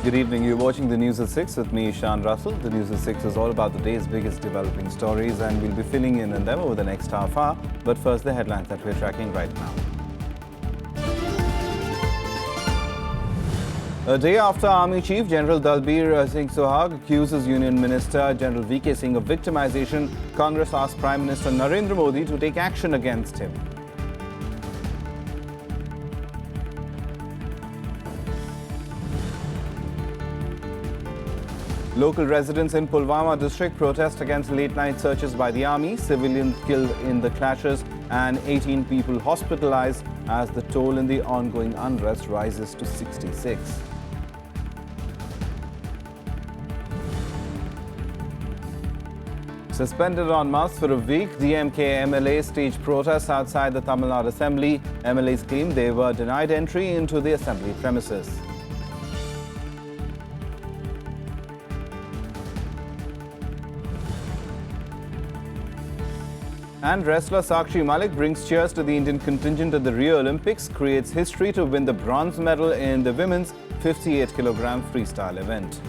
Good evening. You're watching the News at 6 with me, Shan Russell. The News at 6 is all about the day's biggest developing stories, and we'll be filling in on them over the next half hour. But first, the headlines that we're tracking right now. A day after Army Chief General Dalbir Singh Suhag accuses Union Minister General VK Singh of victimization, Congress asked Prime Minister Narendra Modi to take action against him. Local residents in Pulwama district protest against late-night searches by the army, civilians killed in the clashes and 18 people hospitalized as the toll in the ongoing unrest rises to 66. Suspended en masse for a week, DMK MLAs staged protests outside the Tamil Nadu Assembly. MLAs claimed they were denied entry into the Assembly premises. And wrestler Sakshi Malik brings cheers to the Indian contingent at the Rio Olympics, creates history to win the bronze medal in the women's 58-kilogram freestyle event.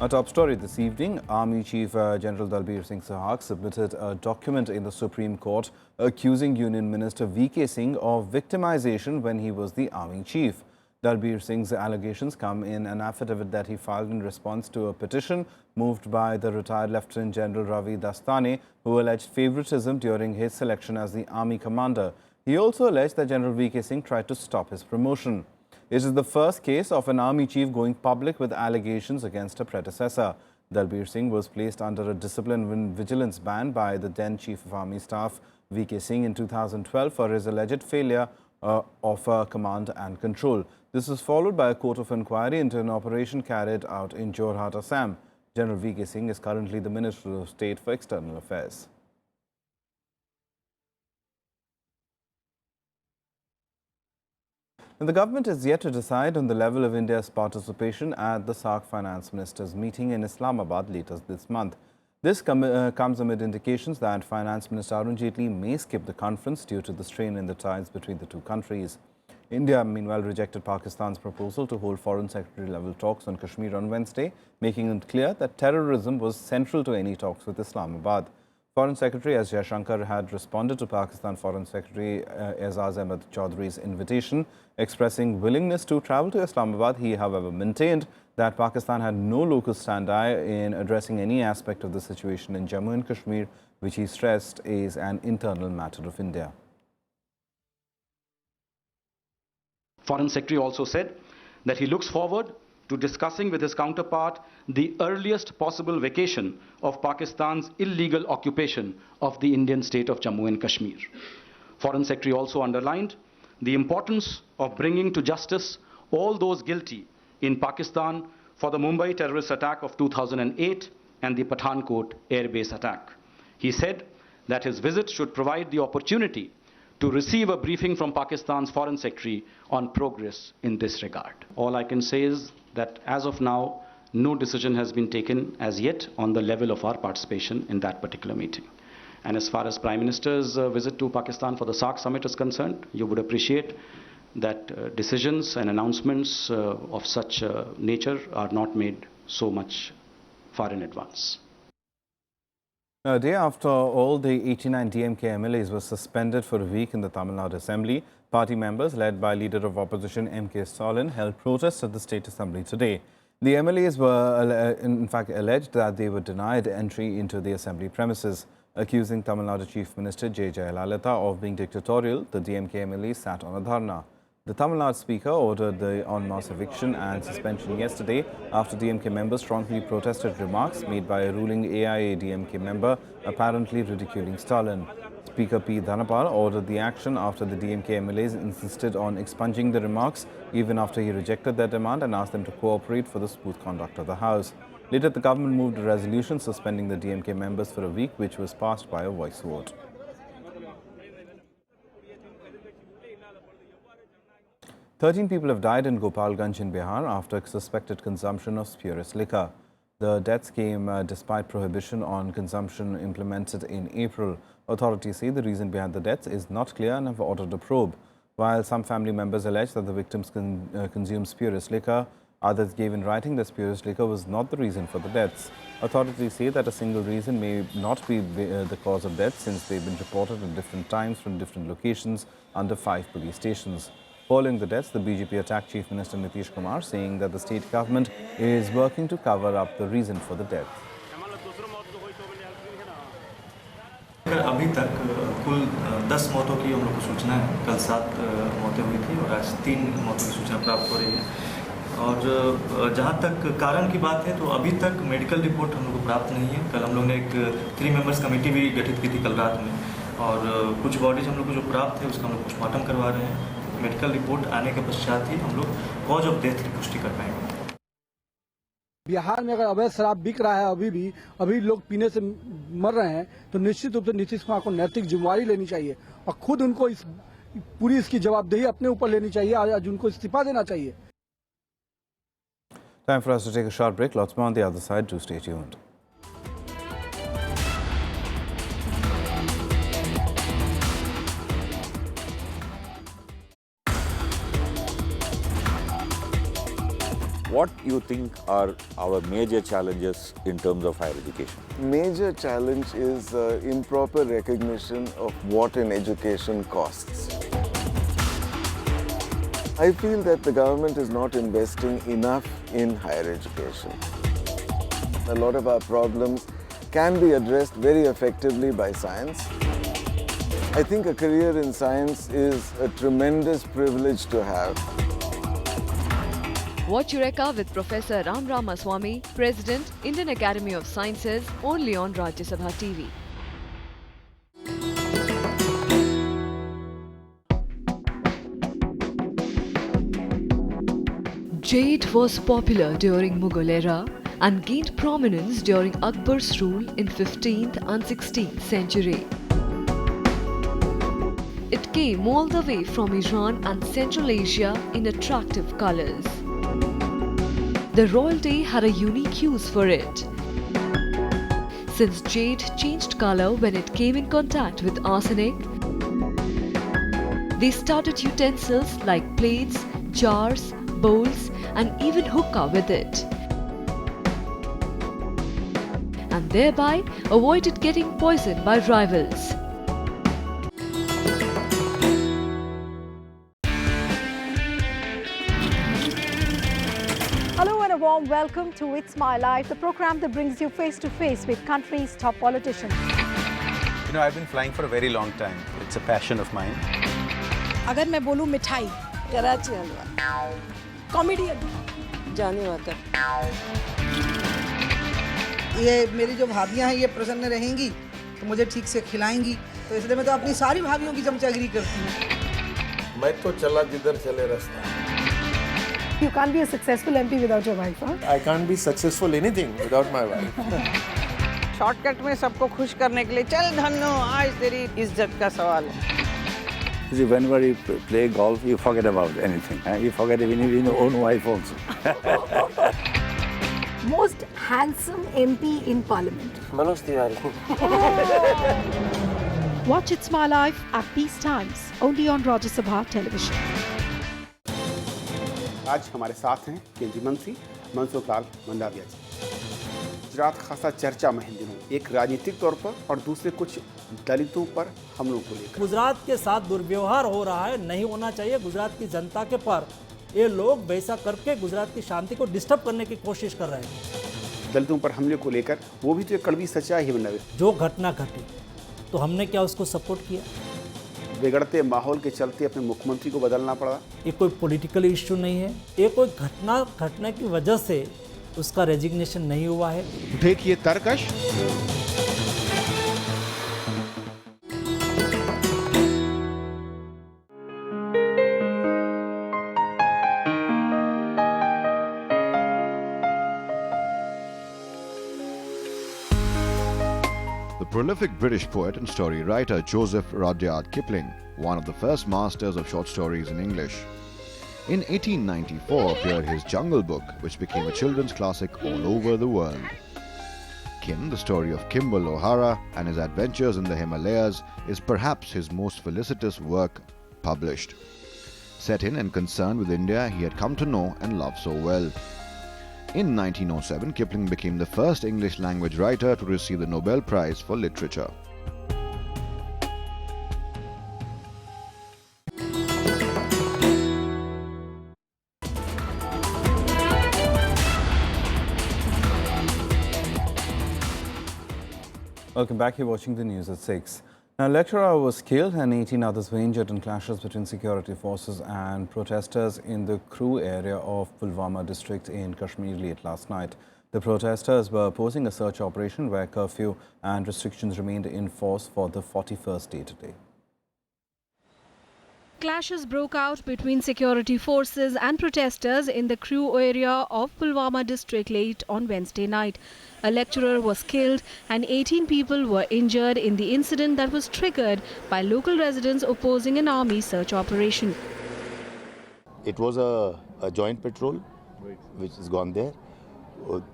Our top story this evening, Army Chief General Dalbir Singh Suhag submitted a document in the Supreme Court accusing Union Minister VK Singh of victimization when he was the Army Chief. Dalbir Singh's allegations come in an affidavit that he filed in response to a petition moved by the retired Lieutenant General Ravi Dastane, who alleged favoritism during his selection as the Army commander. He also alleged that General VK Singh tried to stop his promotion. It is the first case of an Army chief going public with allegations against a predecessor. Dalbir Singh was placed under a discipline and vigilance ban by the then Chief of Army Staff VK Singh in 2012 for his alleged failure of command and control. This was followed by a court of inquiry into an operation carried out in Jorhat, Assam. General VK Singh is currently the Minister of State for External Affairs. And the government is yet to decide on the level of India's participation at the SAARC Finance Ministers meeting in Islamabad later this month. This comes amid indications that Finance Minister Arun Jaitley may skip the conference due to the strain in the ties between the two countries. India, meanwhile, rejected Pakistan's proposal to hold Foreign Secretary-level talks on Kashmir on Wednesday, making it clear that terrorism was central to any talks with Islamabad. Foreign Secretary S. Jaishankar had responded to Pakistan Foreign Secretary Aizaz Ahmed Chaudhry's invitation, expressing willingness to travel to Islamabad. He, however, maintained that Pakistan had no locus standi in addressing any aspect of the situation in Jammu and Kashmir, which he stressed is an internal matter of India. Foreign Secretary also said that he looks forward to discussing with his counterpart the earliest possible vacation of Pakistan's illegal occupation of the Indian state of Jammu and Kashmir. Foreign Secretary also underlined the importance of bringing to justice all those guilty in Pakistan for the Mumbai terrorist attack of 2008 and the Pathankot air base attack. He said that his visit should provide the opportunity to receive a briefing from Pakistan's Foreign Secretary on progress in this regard. All I can say is that as of now, no decision has been taken as yet on the level of our participation in that particular meeting. And as far as Prime Minister's visit to Pakistan for the SAARC summit is concerned, you would appreciate that decisions and announcements of such nature are not made so much far in advance. A day after all the 89 DMK MLAs were suspended for a week in the Tamil Nadu Assembly, party members led by Leader of Opposition M.K. Stalin held protests at the State Assembly today. The MLAs were in fact alleged that they were denied entry into the Assembly premises. Accusing Tamil Nadu Chief Minister J. Jayalalitha of being dictatorial, the DMK MLAs sat on a dharna. The Tamil Nadu Speaker ordered the en masse eviction and suspension yesterday after DMK members strongly protested remarks made by a ruling AIA-DMK member apparently ridiculing Stalin. Speaker P. Dhanapal ordered the action after the DMK MLAs insisted on expunging the remarks even after he rejected their demand and asked them to cooperate for the smooth conduct of the House. Later, the government moved a resolution suspending the DMK members for a week, which was passed by a voice vote. 13 people have died in Gopalganj in Bihar after suspected consumption of spurious liquor. The deaths came despite prohibition on consumption implemented in April. Authorities say the reason behind the deaths is not clear and have ordered a probe. While some family members allege that the victims consumed spurious liquor, others gave in writing that spurious liquor was not the reason for the deaths. Authorities say that a single reason may not be the cause of death, since they've been reported at different times from different locations under 5 police stations. Following the deaths, the BJP attacked Chief Minister Nitish Kumar, saying that the state government is working to cover up the reason for the death. अभी तक कुल 10 मौतों की हम लोग को सूचना है। कल 7 मौतें हुई थी और आज 3 मौतों की सूचना प्राप्त हो रही है। और जहां तक कारण की बात है तो अभी तक मेडिकल रिपोर्ट हम लोग को प्राप्त नहीं है। कल हम लोग ने एक 3 मेंबर्स कमेटी भी गठित की थी कल रात में, और कुछ बॉडीज हम लोग को जो प्राप्त है उसका हम लोग पोस्टमार्टम करवा रहे हैं। मेडिकल रिपोर्ट आने के पश्चात ही हम लोग कॉज ऑफ डेथ की पुष्टि कर पाएंगे। बिहार में अगर अवैध शराब बिक रहा है, अभी लोग पीने से मर रहे हैं, तो निश्चित रूप से नीतीश कुमार को नैतिक जिम्मेवारी लेनी चाहिए और खुद उनको पूरी इसकी जवाबदेही अपने ऊपर लेनी चाहिए। आज उनको इस्तीफा देना चाहिए। Time for us to take a short break. Lots more on the other side. Do stay tuned. What you think are our major challenges in terms of higher education? Major challenge is improper recognition of what an education costs. I feel that the government is not investing enough in higher education. A lot of our problems can be addressed very effectively by science. I think a career in science is a tremendous privilege to have. Watch Eureka with Professor Ram Ramaswamy, President, Indian Academy of Sciences, only on Rajya Sabha TV. Jade was popular during Mughal era and gained prominence during Akbar's rule in 15th and 16th century. It came all the way from Iran and Central Asia in attractive colors. The royalty had a unique use for it, since jade changed color when it came in contact with arsenic. They started utensils like plates, jars, bowls, and even hookah with it, and thereby avoided getting poisoned by rivals. Hello and a warm welcome to It's My Life, the program that brings you face to face with country's top politicians. You know, I've been flying for a very long time. It's a passion of mine. अगर मैं बोलूँ मिठाई, कराची हलवा, comedian, जाने walker, ये मेरी जो भाभियाँ हैं ये प्रसन्न रहेंगी तो मुझे ठीक से खिलाएंगी, तो इसलिए मैं तो अपनी सारी भाभियों की चमचागिरी करती हूँ। मैं तो चला जिधर चले रास्ता। You can't be a successful MP without your wife, huh? I can't be successful anything without my wife. Shortcut में सबको खुश करने के लिए चल धन्नो आज तेरी इज्जत का सवाल है। See, whenever you play golf, you forget about anything. You forget even your own wife also. Most handsome MP in Parliament. Manoj Tiwari. Watch It's My Life at these times, only on Rajya Sabha television. आज हमारे साथ हैं केंद्रीय मंत्री मनसुख लाल मंडाविया जी। गुजरात खासा चर्चा में इन दिनों, एक राजनीतिक तौर पर और दूसरे कुछ दलितों पर हमलों को लेकर। गुजरात के साथ दुर्व्यवहार हो रहा है, नहीं होना चाहिए गुजरात की जनता के पर। ये लोग वैसा करके गुजरात की शांति को डिस्टर्ब करने की कोशिश कर रहे हैं। दलितों पर हमले को लेकर वो भी तो एक कड़वी सच्चाई है। मंडाविया, जो घटना घटी तो हमने क्या उसको सपोर्ट किया? बिगड़ते माहौल के चलते अपने मुख्यमंत्री को बदलना पड़ा। ये कोई पॉलिटिकल इश्यू नहीं है, ये कोई घटना की वजह से उसका रेजिग्नेशन नहीं हुआ है। देखिए तर्कश। The prolific British poet and story writer Joseph Rudyard Kipling, one of the first masters of short stories in English. In 1894 appeared his Jungle Book, which became a children's classic all over the world. Kim, the story of Kimball O'Hara and his adventures in the Himalayas, is perhaps his most felicitous work published. Set in and concerned with India he had come to know and love so well. In 1907, Kipling became the first English language writer to receive the Nobel Prize for Literature. Welcome back. You're watching the news at 6. Now, a lecturer was killed and 18 others were injured in clashes between security forces and protesters in the Crew area of Pulwama district in Kashmir late last night. The protesters were opposing a search operation where curfew and restrictions remained in force for the 41st day today. Clashes broke out between security forces and protesters in the Crew area of Pulwama district late on Wednesday night. A lecturer was killed and 18 people were injured in the incident that was triggered by local residents opposing an army search operation. It was a joint patrol which has gone there.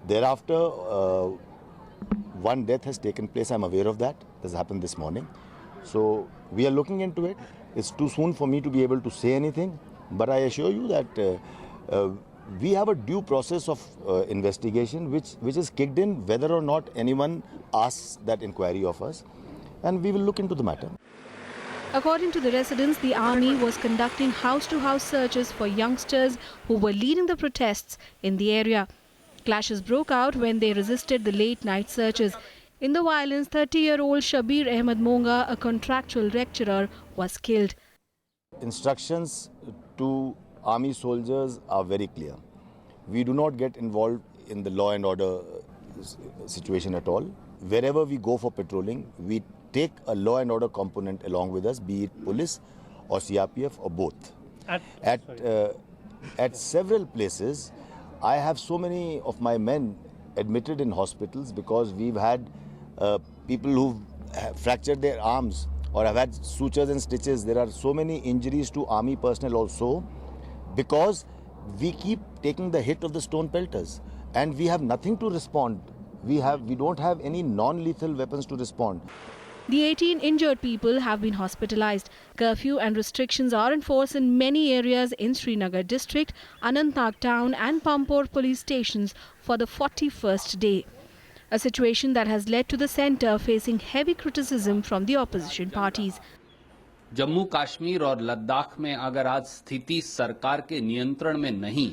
Thereafter, one death has taken place. I'm aware of that. This happened this morning. So we are looking into it. It's too soon for me to be able to say anything, but I assure you that we have a due process of investigation which is kicked in whether or not anyone asks that inquiry of us, and we will look into the matter. According to the residents, the army was conducting house-to-house searches for youngsters who were leading the protests in the area. Clashes broke out when they resisted the late-night searches. In the violence, 30-year-old Shabir Ahmed Monga, a contractual lecturer, was killed. Instructions to army soldiers are very clear. We do not get involved in the law and order situation at all. Wherever we go for patrolling, we take a law and order component along with us, be it police or CRPF or both. At several places, I have so many of my men admitted in hospitals because we've had people who've fractured their arms or have had sutures and stitches. There are so many injuries to army personnel also because we keep taking the hit of the stone pelters and we have nothing to respond. We don't have any non-lethal weapons to respond. The 18 injured people have been hospitalized. Curfew and restrictions are in force in many areas in Srinagar district, Anantnag town and Pampore police stations for the 41st day. A situation that has led to the centre facing heavy criticism from the opposition parties. Jammu Kashmir और लद्दाख में अगर आज स्थिति सरकार के नियंत्रण में नहीं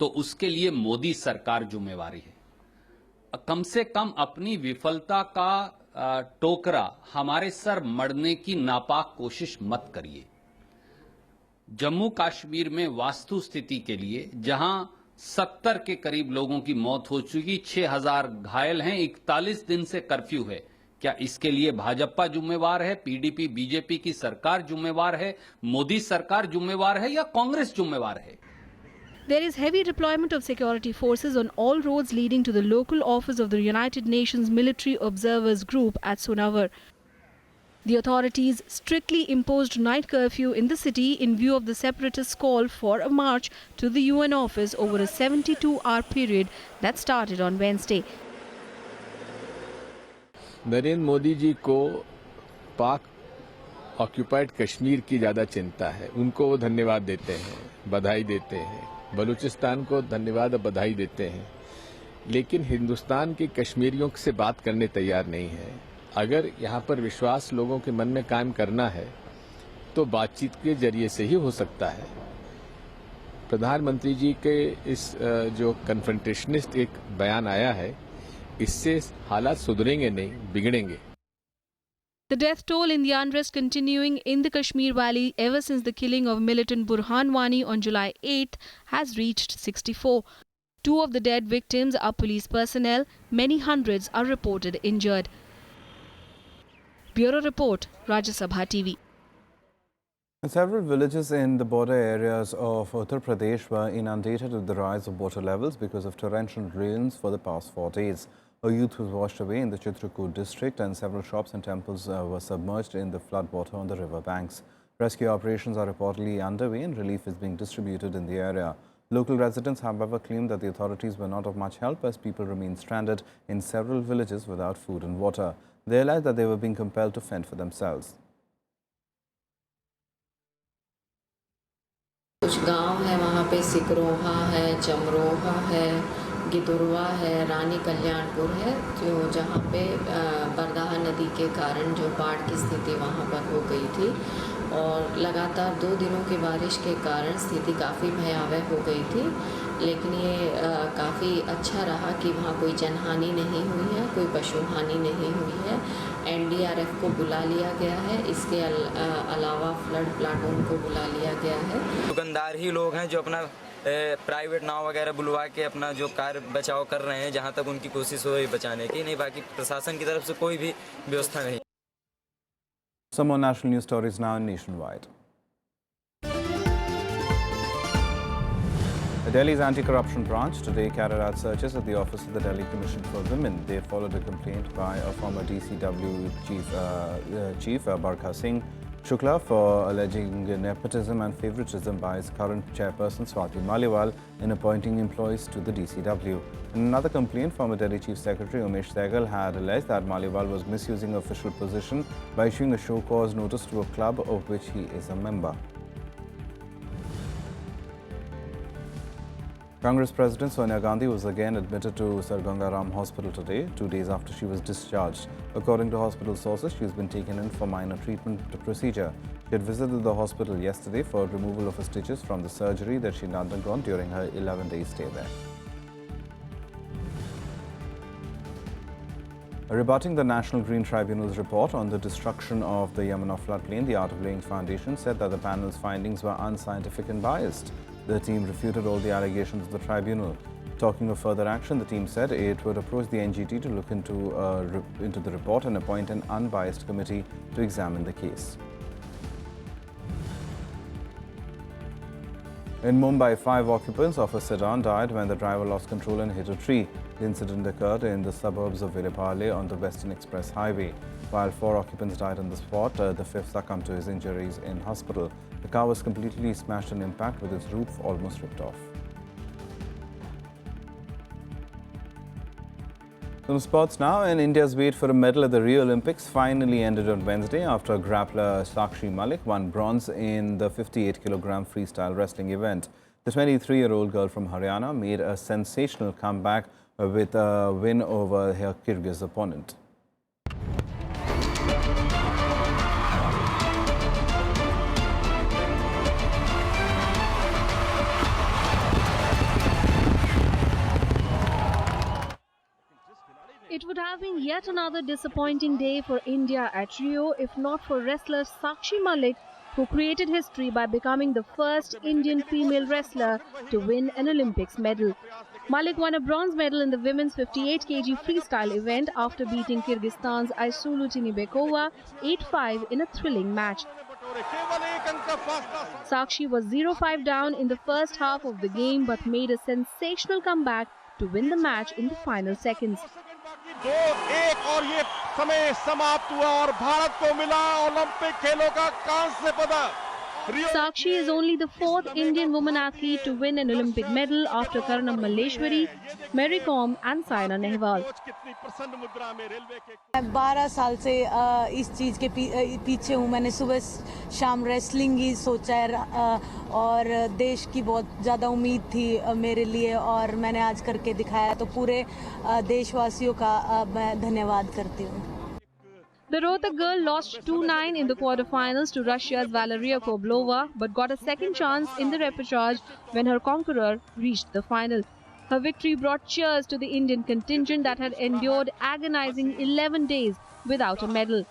तो उसके लिए मोदी सरकार जिम्मेवारी है। कम से कम अपनी विफलता का टोकरा हमारे सर मढ़ने की नापाक कोशिश मत करिए। जम्मू कश्मीर में वास्तु स्थिति के लिए जहां 70 के करीब लोगों की मौत हो चुकी, 6000 घायल हैं, 41 दिन से कर्फ्यू है। क्या इसके लिए भाजपा जिम्मेवार है, पीडीपी बीजेपी की सरकार जिम्मेवार है, मोदी सरकार जिम्मेवार है या कांग्रेस जिम्मेवार है? There is heavy deployment of security forces on all roads leading to the local office of the United Nations Military Observers Group at Sonavar. The authorities strictly imposed night curfew in the city in view of the separatists' call for a march to the UN office over a 72-hour period that started on Wednesday. Narendra Modi ji को पाक occupied Kashmir की ज़्यादा चिंता है। उनको वो धन्यवाद देते हैं, बधाई देते हैं। बलूचिस्तान को धन्यवाद और बधाई देते हैं, लेकिन हिंदुस्तान के कश्मीरियों से बात करने तैयार नहीं है। अगर यहाँ पर विश्वास लोगों के मन में कायम करना है तो बातचीत के जरिए से ही हो सकता है। प्रधानमंत्री जी के इस जो कन्फ्रंटेशनिस्ट एक बयान आया है, इससे हालात सुधरेंगे नहीं, बिगड़ेंगे। The death toll in the unrest continuing in the Kashmir Valley ever since the killing of militant Burhan Wani on July 8th has reached 64. 2 of the dead victims are police personnel. Many hundreds are reported injured. Bureau Report, Rajya Sabha TV. Several villages in the border areas of Uttar Pradesh were inundated with the rise of water levels because of torrential rains for the past 4 days. A youth was washed away in the Chitrakoot district and several shops and temples were submerged in the floodwater on the river banks. Rescue operations are reportedly underway and relief is being distributed in the area. Local residents, however, claim that the authorities were not of much help as people remain stranded in several villages without food and water. They alleged that they were being compelled to fend for themselves. कुछ गांव है वहाँ पे सिकरोहा है, चमरोहा है, गिदुरवा है, रानी कल्याणपुर है, जो जहाँ पे बरदाहा नदी के कारण जो बाढ़ की स्थिति वहाँ पर हो गई थी और लगातार 2 दिनों की बारिश के कारण स्थिति काफ़ी भयावह हो गई थी, लेकिन ये काफ़ी अच्छा रहा कि वहाँ कोई जनहानि नहीं हुई है, कोई पशु हानि नहीं हुई है। एनडीआरएफ को बुला लिया गया है, इसके अलावा फ्लड प्लाटून को बुला लिया गया है। दुकानदार ही लोग हैं जो अपना प्राइवेट नाव वगैरह बुलवा के अपना जो कार्य बचाव कर रहे हैं, जहां तक उनकी कोशिश हो बचाने की, नहीं बाकी प्रशासन की तरफ से कोई भी व्यवस्था नहीं। Some more national news stories now nationwide. The Delhi's anti-corruption branch today carried out searches at the office of the Delhi Commission for Women. They followed a complaint by a former DCW chief Barkha Singh Shukla for alleging nepotism and favoritism by his current chairperson Swati Maliwal in appointing employees to the DCW. In another complaint, former Delhi Chief Secretary Umesh Sehgal had alleged that Maliwal was misusing official position by issuing a show-cause notice to a club of which he is a member. Congress President Sonia Gandhi was again admitted to Sir Gangaram Hospital today, 2 days after she was discharged. According to hospital sources, she has been taken in for minor treatment procedure. She had visited the hospital yesterday for removal of her stitches from the surgery that she had undergone during her 11-day stay there. Rebutting the National Green Tribunal's report on the destruction of the Yamuna floodplain, the Art of Laying Foundation said that the panel's findings were unscientific and biased. The team refuted all the allegations of the tribunal. Talking of further action, the team said it would approach the NGT to look into the report and appoint an unbiased committee to examine the case. In Mumbai, 5 occupants of a sedan died when the driver lost control and hit a tree. The incident occurred in the suburbs of Virapale on the Western Express Highway. While 4 occupants died on the spot, the 5th succumbed to his injuries in hospital. The car was completely smashed on impact with its roof almost ripped off. Some sports now, and India's wait for a medal at the Rio Olympics finally ended on Wednesday after grappler Sakshi Malik won bronze in the 58-kilogram freestyle wrestling event. The 23-year-old girl from Haryana made a sensational comeback with a win over her Kyrgyz opponent. It would have been yet another disappointing day for India at Rio if not for wrestler Sakshi Malik, who created history by becoming the first Indian female wrestler to win an Olympics medal. Malik won a bronze medal in the women's 58 kg freestyle event after beating Kyrgyzstan's Aysulu Tinibekova 8-5 in a thrilling match. Sakshi was 0-5 down in the first half of the game but made a sensational comeback to win the match in the final seconds. 2-1 और ये समय समाप्त हुआ और भारत को मिला Olympic खेलों का कांस्य पदक। Sakshi is only the 4th Indian woman athlete to win an Olympic medal after Karanam Malleshwari, Mary Kom and Saina Nehwal. 12 साल से इस चीज़ के पीछे हूँ। मैंने सुबह शाम रेसलिंग ही सोचा है और देश की बहुत ज़्यादा उम्मीद थी मेरे लिए और मैंने आज करके दिखाया, तो पूरे देशवासियों का मैं धन्यवाद करती हूँ। The Rohtak girl lost 2-9 in the quarterfinals to Russia's Valeria Koblova but got a second chance in the repechage when her conqueror reached the final. Her victory brought cheers to the Indian contingent that had endured agonizing 11 days without a medal.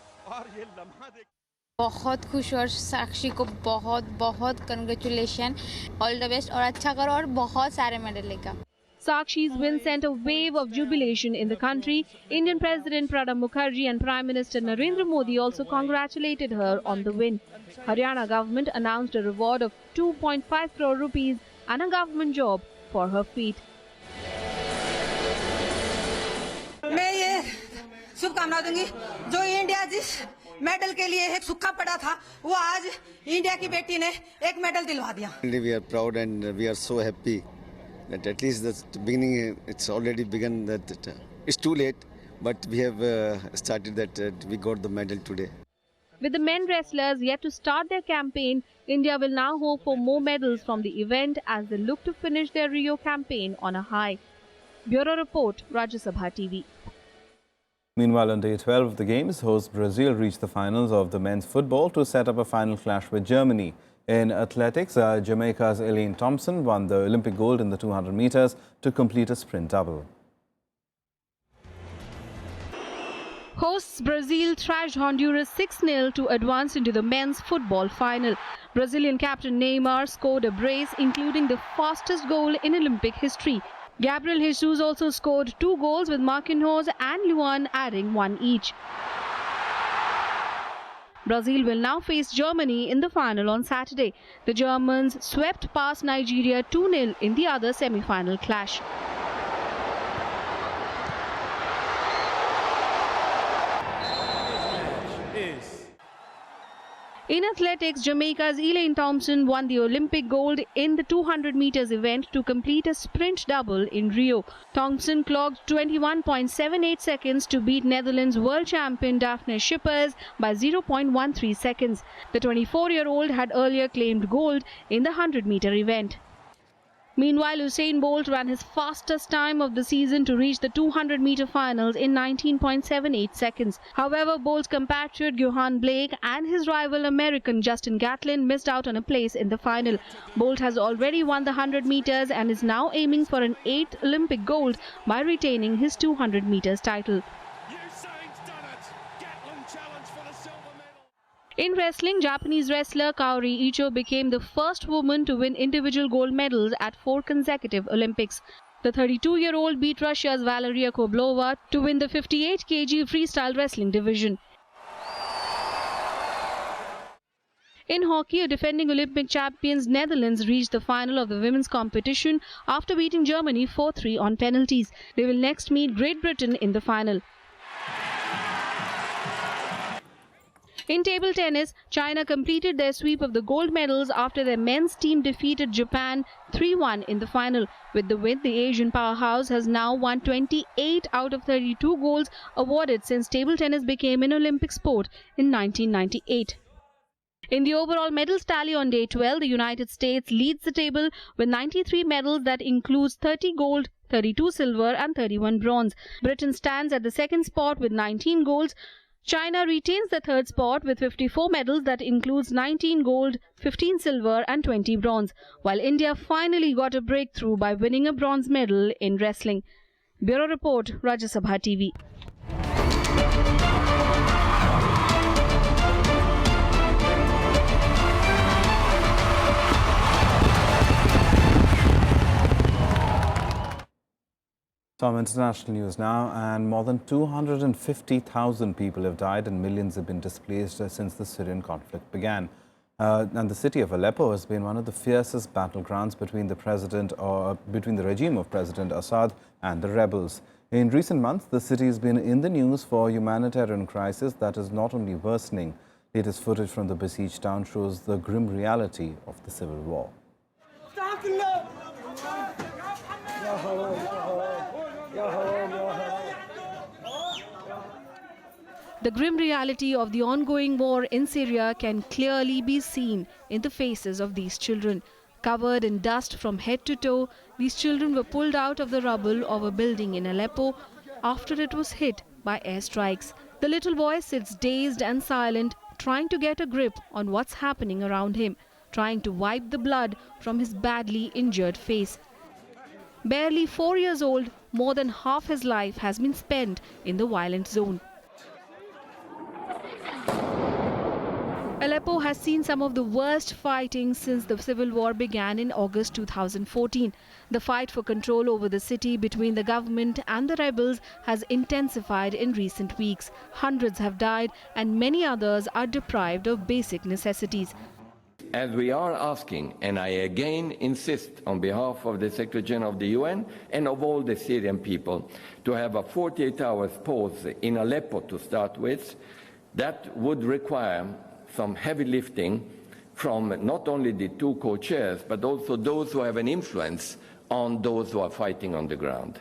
बहुत खुश और साक्षी को बहुत बहुत congratulation, all the best और अच्छा करो और बहुत सारे मेडल लेगा। Sakshi's win sent a wave of jubilation in the country. Indian President Pranab Mukherjee and Prime Minister Narendra Modi also congratulated her on the win. Haryana government announced a reward of 2.5 crore rupees and a government job for her feat. मैं ये शुभकामना दूंगी जो India जिस medal के लिए एक सुक्का पड़ा था, वो आज इंडिया की बेटी ने एक मेडल दिलवा दिया. We are proud and we are so happy that at least the beginning, it's already begun that it's too late, but we have started that we got the medal today. With the men wrestlers yet to start their campaign, India will now hope for more medals from the event as they look to finish their Rio campaign on a high. Bureau Report, Rajya Sabha TV. Meanwhile, on day 12 of the Games, host Brazil reached the finals of the men's football to set up a final clash with Germany. In athletics, Jamaica's Elaine Thompson won the Olympic gold in the 200 meters to complete a sprint double. Hosts Brazil thrashed Honduras 6-0 to advance into the men's football final. Brazilian captain Neymar scored a brace, including the fastest goal in Olympic history. Gabriel Jesus also scored 2 goals, with Marquinhos and Luan adding 1 each. Brazil will now face Germany in the final on Saturday. The Germans swept past Nigeria 2-0 in the other semi-final clash. In athletics, Jamaica's Elaine Thompson won the Olympic gold in the 200 meters event to complete a sprint double in Rio. Thompson clocked 21.78 seconds to beat Netherlands world champion Daphne Schippers by 0.13 seconds. The 24-year-old had earlier claimed gold in the 100-meter event. Meanwhile, Usain Bolt ran his fastest time of the season to reach the 200-meter finals in 19.78 seconds. However, Bolt's compatriot Johan Blake and his rival American Justin Gatlin missed out on a place in the final. Bolt has already won the 100 meters and is now aiming for an 8th Olympic gold by retaining his 200 meters title. In wrestling, Japanese wrestler Kaori Icho became the first woman to win individual gold medals at 4 consecutive Olympics. The 32-year-old beat Russia's Valeria Koblova to win the 58 kg freestyle wrestling division. In hockey, defending Olympic champions Netherlands reached the final of the women's competition after beating Germany 4-3 on penalties. They will next meet Great Britain in the final. In table tennis, China completed their sweep of the gold medals after their men's team defeated Japan 3-1 in the final. With the win, the Asian powerhouse has now won 28 out of 32 golds awarded since table tennis became an Olympic sport in 1998. In the overall medals tally on day 12, the United States leads the table with 93 medals that includes 30 gold, 32 silver and 31 bronze. Britain stands at the second spot with 19 golds. China retains the third spot with 54 medals that includes 19 gold, 15 silver and 20 bronze, while India finally got a breakthrough by winning a bronze medal in wrestling. Bureau Report, Rajya Sabha TV. Some international news now, and more than 250,000 people have died and millions have been displaced since the Syrian conflict began. And the city of Aleppo has been one of the fiercest battlegrounds between the regime of President Assad and the rebels. In recent months, the city has been in the news for a humanitarian crisis that is not only worsening. Latest footage from the besieged town shows the grim reality of the civil war. The grim reality of the ongoing war in Syria can clearly be seen in the faces of these children. Covered in dust from head to toe, these children were pulled out of the rubble of a building in Aleppo after it was hit by airstrikes. The little boy sits dazed and silent, trying to get a grip on what's happening around him, trying to wipe the blood from his badly injured face. Barely 4 years old, more than half his life has been spent in the violent zone. Aleppo has seen some of the worst fighting since the civil war began in August 2014. The fight for control over the city between the government and the rebels has intensified in recent weeks. Hundreds have died and many others are deprived of basic necessities. As we are asking, and I again insist on behalf of the Secretary General of the UN and of all the Syrian people, to have a 48 hours pause in Aleppo to start with, That would require some heavy lifting from not only the two co-chairs, but also those who have an influence on those who are fighting on the ground.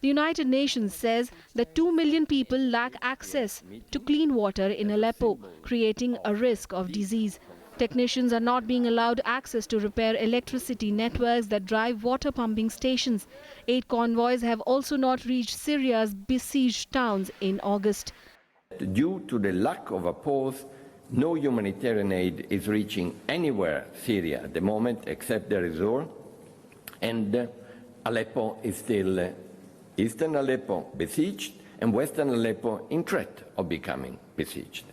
The United Nations says that 2 million people lack access to clean water in Aleppo, creating a risk of disease. Technicians are not being allowed access to repair electricity networks that drive water pumping stations. 8 convoys have also not reached Syria's besieged towns in August. Due to the lack of a pause, no humanitarian aid is reaching anywhere Syria at the moment except Deir ez-Zor, and Aleppo is still eastern Aleppo besieged and western Aleppo in threat of becoming besieged.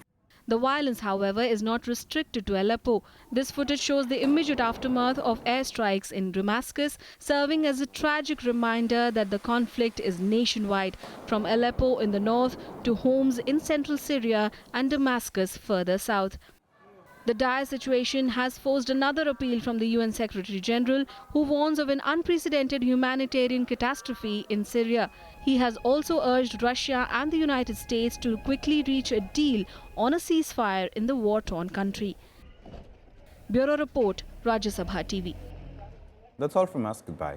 The violence, however, is not restricted to Aleppo. This footage shows the immediate aftermath of airstrikes in Damascus, serving as a tragic reminder that the conflict is nationwide, from Aleppo in the north to homes in central Syria and Damascus further south. The dire situation has forced another appeal from the UN Secretary General, who warns of an unprecedented humanitarian catastrophe in Syria. He has also urged Russia and the United States to quickly reach a deal on a ceasefire in the war-torn country. Bureau Report, Rajya Sabha TV. That's all from us. Goodbye.